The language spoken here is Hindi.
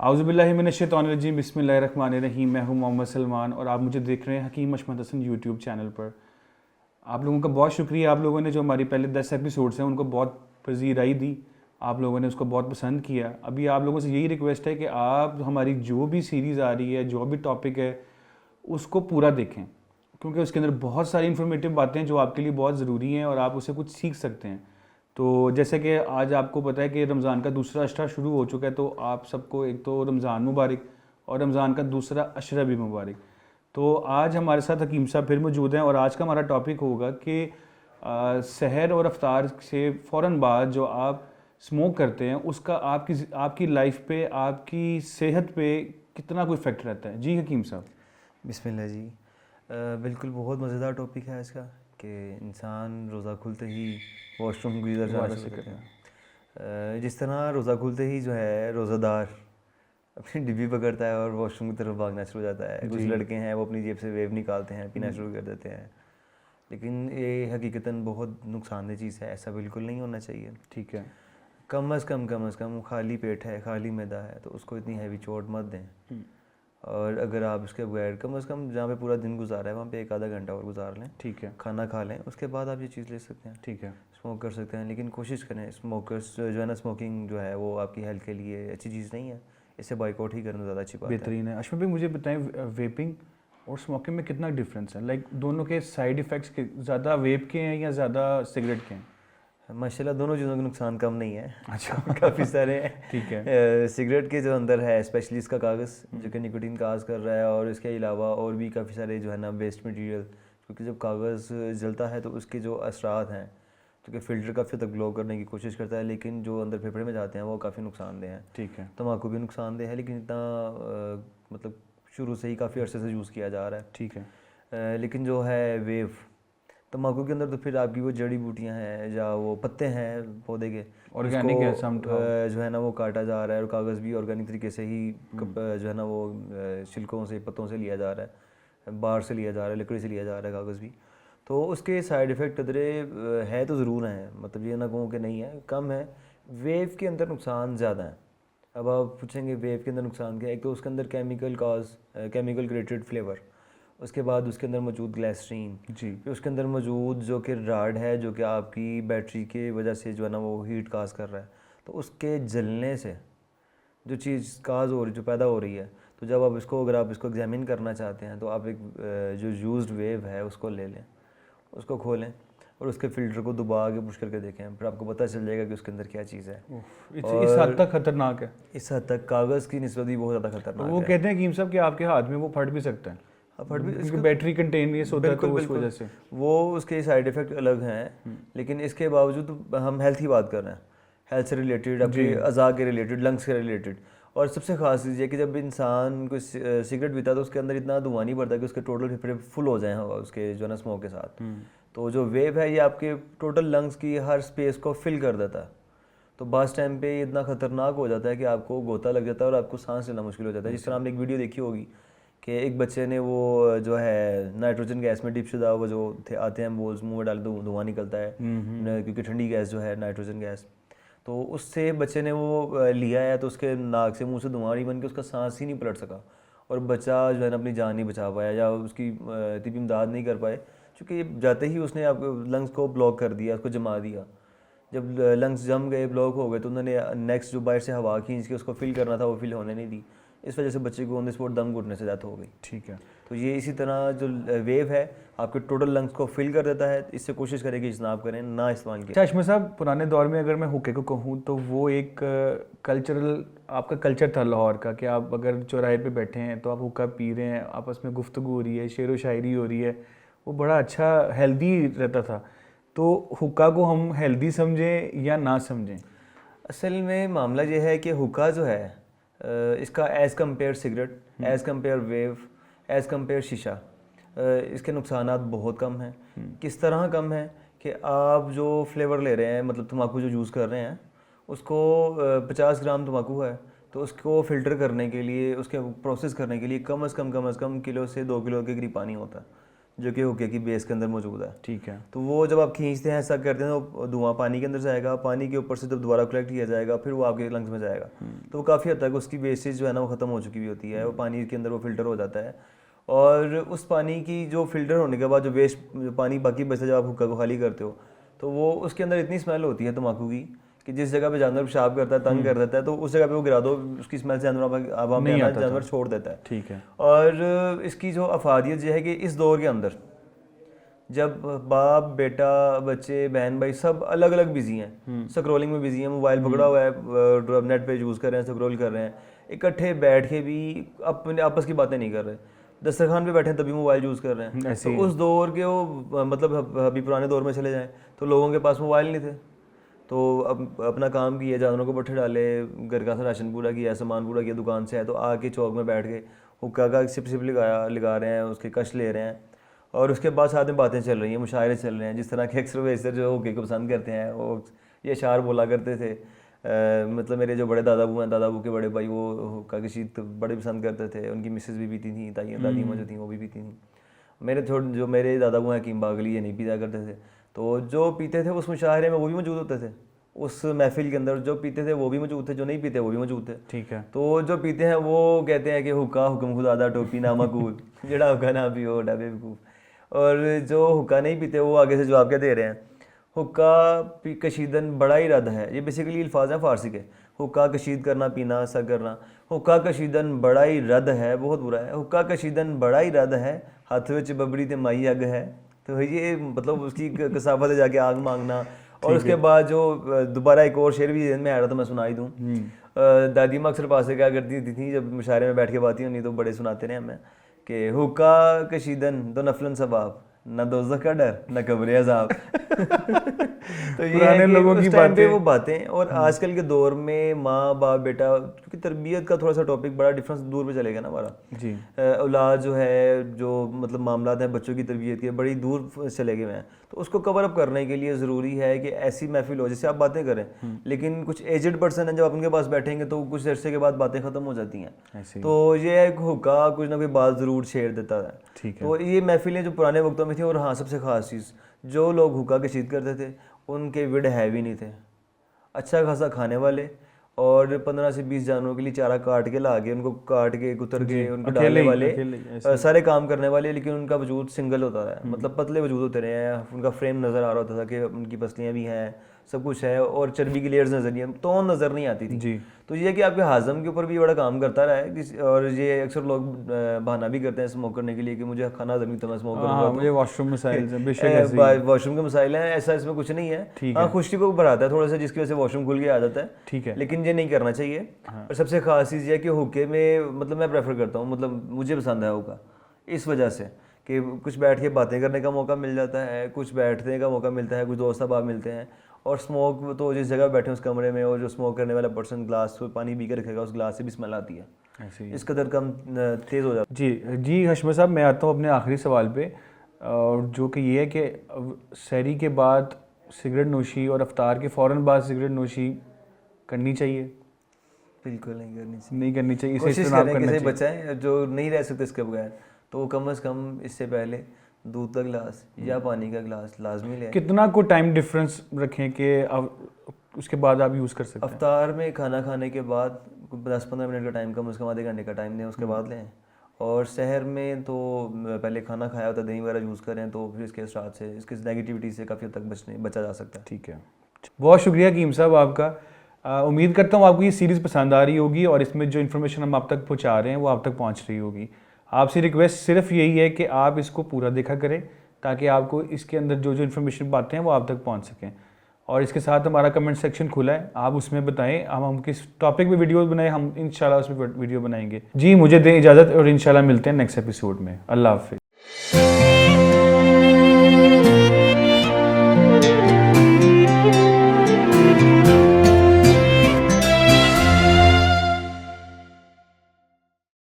आउज़ुबिल्लाहिमिनश्शैतानिर्रजीम बिस्मिल्लाहिर्रहमानिर्रहीम। मैं हूँ मोहम्मद सलमान और आप मुझे देख रहे हैं हकीम अशमत हसन यूट्यूब चैनल पर। आप लोगों का बहुत शुक्रिया, आप लोगों ने जो हमारी पहले 10 एपिसोड्स हैं उनको बहुत पजीराई दी, आप लोगों ने उसको बहुत पसंद किया। अभी आप लोगों से यही रिक्वेस्ट है कि आप हमारी जो भी सीरीज़ आ रही है, जो भी टॉपिक है, उसको पूरा देखें, क्योंकि उसके अंदर बहुत सारी इन्फॉर्मेटिव बातें हैं जो आपके लिए बहुत ज़रूरी हैं और आप उससे कुछ सीख सकते हैं। तो जैसे कि आज आपको पता है कि रमज़ान का दूसरा अशरा शुरू हो चुका है, तो आप सबको एक तो रमज़ान मुबारक और रमज़ान का दूसरा अशरा भी मुबारक। तो आज हमारे साथ हकीम साहब फिर मौजूद हैं और आज का हमारा टॉपिक होगा कि सहर और अफ्तार से फ़ौर बाद जो आप स्मोक करते हैं उसका आपकी लाइफ पे, आपकी सेहत पे कितना कोई इफेक्ट रहता है। जी हकीम साहब। बिस्मिल्लाह जी। बिल्कुल बहुत मज़ेदार टॉपिक है इसका कि इंसान रोज़ा खुलते ही वॉशरूम की तरफ जाना शुरू करता है। जिस तरह रोज़ा खुलते ही जो है रोज़ादार अपनी डिब्बी पकड़ता है और वॉशरूम की तरफ भागना शुरू हो जाता है। कुछ लड़के हैं वो अपनी जेब से वेव निकालते हैं, पीना शुरू कर देते हैं, लेकिन ये हकीकतन बहुत नुकसानदेह चीज़ है। ऐसा बिल्कुल नहीं होना चाहिए। ठीक है। कम अज़ कम खाली पेट है, खाली मैदा है, तो उसको इतनी हैवी चोट मत दें। और अगर आप इसके बगैर कम अज़ कम जहाँ पे पूरा दिन गुजारा है वहाँ पे 1 आधा घंटा और गुजार लें, ठीक है, खाना खा लें, उसके बाद आप ये चीज़ ले सकते हैं। ठीक है, स्मोक कर सकते हैं, लेकिन कोशिश करें, स्मोकर्स जो है ना, स्मोकिंग जो है वो आपकी हेल्थ के लिए अच्छी चीज़ नहीं है। इसे बाइकआउट ही करना ज़्यादा अच्छी बात है। बेहतरीन है। अशमत भाई मुझे बताएं, वेपिंग और स्मोकिंग में कितना डिफरेंस है? लाइक दोनों के साइड इफ़ेक्ट्स के ज़्यादा वेप के हैं या ज़्यादा सिगरेट के हैं? माशाल्लाह दोनों चीज़ों के नुकसान कम नहीं है। अच्छा काफ़ी सारे हैं। ठीक है। सिगरेट के जो अंदर है स्पेशली इसका कागज़ जो कि निकोटीन काज कर रहा है, और इसके अलावा और भी काफ़ी सारे जो है ना वेस्ट मटेरियल, क्योंकि जब कागज़ जलता है तो उसके जो असरात हैं, क्योंकि फ़िल्टर काफ़ी तक ग्लो करने की कोशिश करता है, लेकिन जो अंदर फेफड़े में जाते हैं वो काफ़ी नुकसानदेह हैं। ठीक है। तम्बाकू भी नुकसानदेह है, लेकिन इतना मतलब शुरू से ही काफ़ी अरसे से यूज़ किया जा रहा है। ठीक है। लेकिन जो है वेव तम्बाकू के अंदर तो फिर आपकी वो जड़ी बूटियां हैं या वो पत्ते हैं पौधे के, ऑर्गेनिक है सम जो है ना वो काटा जा रहा है, और कागज़ भी ऑर्गेनिक तरीके से ही जो है ना वो छिलकों से, पत्तों से लिया जा रहा है, बार से लिया जा रहा है, लकड़ी से लिया जा रहा है कागज़ भी। तो उसके साइड इफ़ेक्ट कदरे है तो ज़रूर हैं, मतलब ये ना कहूँ कि नहीं है, कम है। वेव के अंदर नुकसान ज़्यादा है। अब आप पूछेंगे वेव के अंदर नुकसान क्या है? एक तो उसके अंदर केमिकल क्रिएटेड फ्लेवर, उसके बाद उसके अंदर मौजूद ग्लिसरीन जी, फिर उसके अंदर मौजूद जो कि राड है, जो कि आपकी बैटरी के वजह से जो है ना वो हीट काज कर रहा है, तो उसके जलने से जो चीज़ काज हो रही, जो पैदा हो रही है, तो जब आप इसको, अगर आप इसको एग्जामिन करना चाहते हैं तो आप एक जो यूज्ड वेव है उसको ले लें, उसको खोलें और उसके फ़िल्टर को दबा के पुश करके देखें, फिर आपको पता चल जाएगा कि उसके अंदर क्या चीज़ है। इस हद तक खतरनाक है? इस हद तक कागज़ की निस्बत भी बहुत ज़्यादा खतरनाक है। वो कहते हैं हकीम साहब कि आपके हाथ में वो फट भी सकता है, फट भी, क्योंकि बैटरी कंटेनियस होता है, तो उस वजह से वो उसके साइड इफ़ेक्ट अलग हैं, लेकिन इसके बावजूद हम हेल्थ की बात कर रहे हैं, हेल्थ से रिलेटेड, आपके अज़ा के रिलेटेड, लंग्स के रिलेटेड। और सबसे ख़ास चीज़ है कि जब इंसान कोई सिगरेट पीता है तो उसके अंदर इतना धुआं नहीं बढ़ता कि उसके टोटल फेफड़े फुल हो जाएँ उसके जो है ना स्मोक के साथ। तो जो वेव है ये आपके टोटल लंग्स की हर स्पेस को फिल कर देता है, तो बस टाइम पे ये इतना ख़तरनाक हो जाता है कि आपको गोता लग जाता है और आपको सांस लेना मुश्किल हो जाता है। जिस तरह आपने एक वीडियो देखी होगी कि एक बच्चे ने वो जो है नाइट्रोजन गैस में डिपशुदा वो जो आते हैं वो मुंह में डाले तो धुआं निकलता है, क्योंकि ठंडी गैस जो है नाइट्रोजन गैस, तो उससे बच्चे ने वो लिया है, तो उसके नाक से मुंह से धुआं नहीं बन के उसका सांस ही नहीं पलट सका, और बच्चा जो है ना अपनी जान नहीं बचा पाया या उसकी तिब्बी इमदाद नहीं कर पाए, क्योंकि जाते ही उसने आप लंग्स को ब्लॉक कर दिया, उसको जमा दिया। जब लंग्स जम गए, ब्लॉक हो गए, तो उन्होंने नेक्स्ट जो बाहर से हवा खींच के उसको फिल करना था वो फिल होने नहीं दी, इस वजह से बच्चे को ऑन द स्पॉट दम घुटने से डेथ हो गई। ठीक है। तो ये इसी तरह जो वेव है आपके टोटल लंग्स को फिल कर देता है, इससे कोशिश करें कि इज्तनाब करें, ना इस्तेमाल करें। अशमत साहब, पुराने दौर में अगर मैं हुक्के को कहूँ तो वो एक कल्चरल, आपका कल्चर था लाहौर का, कि आप अगर चौराहे पे बैठे हैं तो आप हुक्का पी रहे हैं, आपस में गुफ्तगू हो रही है, शेर व शायरी हो रही है, वो बड़ा अच्छा हेल्दी रहता था। तो हुक्का को हम हेल्दी समझें या ना समझें? असल में मामला ये है कि हुक्का जो है इसका as compare cigarette, as compare wave, as compare शीशा, इसके नुकसानात बहुत कम हैं। किस तरह कम है कि आप जो फ्लेवर ले रहे हैं, मतलब तम्बाकू जो यूज़ कर रहे हैं, उसको 50 ग्राम तम्बाकू है, तो उसको फ़िल्टर करने के लिए, उसके प्रोसेस करने के लिए कम अज़ कम किलो से 2 किलो के करीब पानी होता है। जो कि हुक्के की बेस के अंदर मौजूद है। ठीक है। तो वो जब आप खींचते हैं ऐसा करते हैं तो धुआं पानी के अंदर जाएगा, पानी के ऊपर से जब दोबारा कलेक्ट किया जाएगा फिर वो आपके लंग्स में जाएगा। तो वो काफ़ी हद तक उसकी वेस्टेज जो है ना वो ख़त्म हो चुकी हुई होती है, वो पानी के अंदर वो फिल्टर हो जाता है। और उस पानी की जो फिल्टर होने के बाद जो वेस्ट पानी बाकी बचता है जब आप हुक्का को खाली करते हो तो वो उसके अंदर इतनी स्मेल होती है तम्बाकू की कि जिस जगह पे जानवर पेशाब करता है, तंग कर देता है, तो उस जगह पे वो गिरा दो, उसकी स्मेल से जानवर छोड़ देता है। ठीक है। और इसकी जो अफादियत ये है कि इस दौर के अंदर जब बाप बेटा बच्चे बहन भाई सब अलग अलग बिजी हैं, स्क्रॉलिंग में बिजी हैं, मोबाइल पकड़ा हुआ है, नेट पे यूज़ कर रहे हैं, स्क्रॉल कर रहे हैं, इकट्ठे बैठ के भी अपने आपस की बातें नहीं कर रहे, दस्तरखान पे बैठे हैं तभी मोबाइल यूज़ कर रहे हैं। तो उस दौर के वो मतलब अभी पुराने दौर में चले जाएं तो लोगों के पास मोबाइल नहीं थे, तो अब अपना काम किया, जानवरों को पट्ठे डाले, घर का राशन पूरा किया, सामान पूरा किया, दुकान से है तो आके चौक में बैठ के हुक्का का सिप लगा रहे हैं, उसके कश ले रहे हैं और उसके बाद साथ में बातें चल रही हैं, मुशायरे चल रहे हैं। जिस तरह के अक्सर वैसे जो हुक्के को पसंद करते हैं वो ये अशार बोला करते थे। मतलब मेरे जो बड़े दादाबू हैं, दादाबू के बड़े भाई, वो हुक्का की शीत बड़े पसंद करते थे, उनकी मिसेज भी पीती थी, दादी माँ जो थी वो भी पीती थी। जो मेरे दादाबू हैं हकीम बागली, ये नहीं पीता करते थे। तो जो पीते थे उस मुशायरे में वो भी मौजूद होते थे, उस महफिल के अंदर जो पीते थे वो भी मौजूद थे, जो नहीं पीते वो भी मौजूद थे। ठीक है। तो जो पीते हैं वो कहते हैं कि हुक्का हुक्म खुदादा टोपी ना मकूल, जड़ा हुक्का ना पियो डा बेवकूफ। और जो हुक्का नहीं पीते वो आगे से जवाब क्या दे रहे हैं, हुक्का कशीदन बड़ा ही रद्द है। ये बेसिकली अल्फाज हैं फारसी के, हुक्का कशीद करना, पीना, ऐसा करना। हुक्का कशीदन बड़ा ही रद्द है, बहुत बुरा है। हुक्का कशीदन बड़ा ही रद्द है, हाथ विच बबड़ी ते माई अग है। तो ये मतलब उसकी कसाफत है जाके आग मांगना। और उसके बाद जो दोबारा एक और शेर भी में आ रहा था, मैं सुनाई दूँ। दादी माँ अक्सर पास से क्या करती थी जब मुशायरे में बैठ के बाती होनी तो बड़े सुनाते रहे हमें कि हुक्का कशीदन दो नफलन सबाब, न दोज़ख का डर न कब्र अज़ाब। तो ये है कि उस टाइम पे वो बातें। और आजकल के दौर में माँ बाप बेटा, क्योंकि तरबियत का थोड़ा सा टॉपिक बड़ा डिफरेंस दूर पे चलेगा ना हमारा जी। औलाद जो है, जो मतलब मामलात हैं बच्चों की तरबियत के, बड़ी दूर चले गए हैं। तो उसको कवर अप करने के लिए ज़रूरी है कि ऐसी महफिल हो जिससे आप बातें करें। लेकिन कुछ एजड पर्सन हैं, जब आप उनके पास बैठेंगे तो कुछ अरसे के बाद बातें ख़त्म हो जाती हैं। तो ये एक हुक्का कुछ ना कोई बात ज़रूर छेड़ देता है। ठीक है। तो ये महफिलें जो पुराने वक्तों में थी। और हाँ, सबसे ख़ास चीज़, जो लोग हुक्का कशीद करते थे उनके विड हैवी नहीं थे, अच्छा खासा खाने वाले, और 15 से 20 जानवरों के लिए चारा काट के ला के, उनको काट के कुतर के उनको डालने वाले, सारे काम करने वाले। लेकिन उनका वजूद सिंगल होता है, मतलब पतले वजूद होते रहे हैं, उनका फ्रेम नज़र आ रहा होता था कि उनकी पसलियाँ भी हैं, सब कुछ है, और चर्बी की लेयर्स नज़र नहीं, तो नज़र नहीं आती थी जी। तो ये कि आपके हाजम के ऊपर भी बड़ा काम करता रहा है। और ये अक्सर लोग बहाना भी करते हैं स्मोक करने के लिए कि मुझे खाना हजम नहीं तो मैं स्मोक करूँगा, मुझे वॉशरूम के मसाइल हैं। ऐसा इसमें कुछ नहीं है। हाँ, खुशी को बढ़ाता है थोड़ा सा, जिसकी वजह से वॉशरूम खुल के आ जाता है। ठीक है। लेकिन ये नहीं करना चाहिए। और सबसे खास चीज़ ये है कि हुक्के में मतलब मैं प्रेफर करता हूँ, मतलब मुझे पसंद है हुक्का इस वजह से कि कुछ बैठ के बातें करने का मौका मिल जाता है, कुछ बैठने का मौका मिलता है, कुछ दोस्त अहबाब मिलते हैं। और स्मोक तो जिस जगह बैठे उस कमरे में, और जो स्मोक करने वाला पर्सन ग्लास पानी पी के रखेगा उस ग्लास से भी स्मेल आती है, इस कदर कम तेज़ हो जाता है। जी हशमत साहब, मैं आता हूँ अपने आखिरी सवाल पे, जो कि ये है कि सहरी के बाद सिगरेट नोशी और अफ्तार के फ़ौरन बाद सिगरेट नोशी करनी चाहिए? बिल्कुल नहीं करनी चाहिए। नहीं करनी चाहिए। कोशिश करें कि बचाएं, जो नहीं रह सकते इसके बगैर, तो कम से कम इससे पहले दूध का गिलास या पानी का गिलास लाजमी लें। कितना को टाइम डिफरेंस रखें कि उसके बाद आप यूज़ कर सकते हैं? अफ्तार में खाना खाने के बाद 10-15 मिनट का टाइम, कम से कम आधे घंटे का टाइम दें, उसके बाद लें। और शहर में तो पहले खाना खाया होता है, दही वगैरह यूज़ करें, तो फिर इसके साथ से इसकी नेगेटिविटी से काफ़ी हद तक बचा जा सकता है। ठीक है, बहुत शुक्रिया हकीम साहब आपका। उम्मीद करता हूँ आपको ये सीरीज़ पसंद आ रही होगी और इसमें जो इन्फॉर्मेशन हम आप तक पहुँचा रहे हैं वो आप तक पहुँच रही होगी। आपसे रिक्वेस्ट सिर्फ यही है कि आप इसको पूरा देखा करें ताकि आपको इसके अंदर जो जो इन्फॉर्मेशन बातें हैं वो आप तक पहुंच सकें। और इसके साथ हमारा कमेंट सेक्शन खुला है, आप उसमें बताएं हम किस टॉपिक पे वीडियो बनाएं, हम इंशाल्लाह उस पर वीडियो बनाएंगे। जी मुझे दें इजाज़त और इंशाल्लाह मिलते हैं नेक्स्ट एपिसोड में। अल्लाह हाफिज़।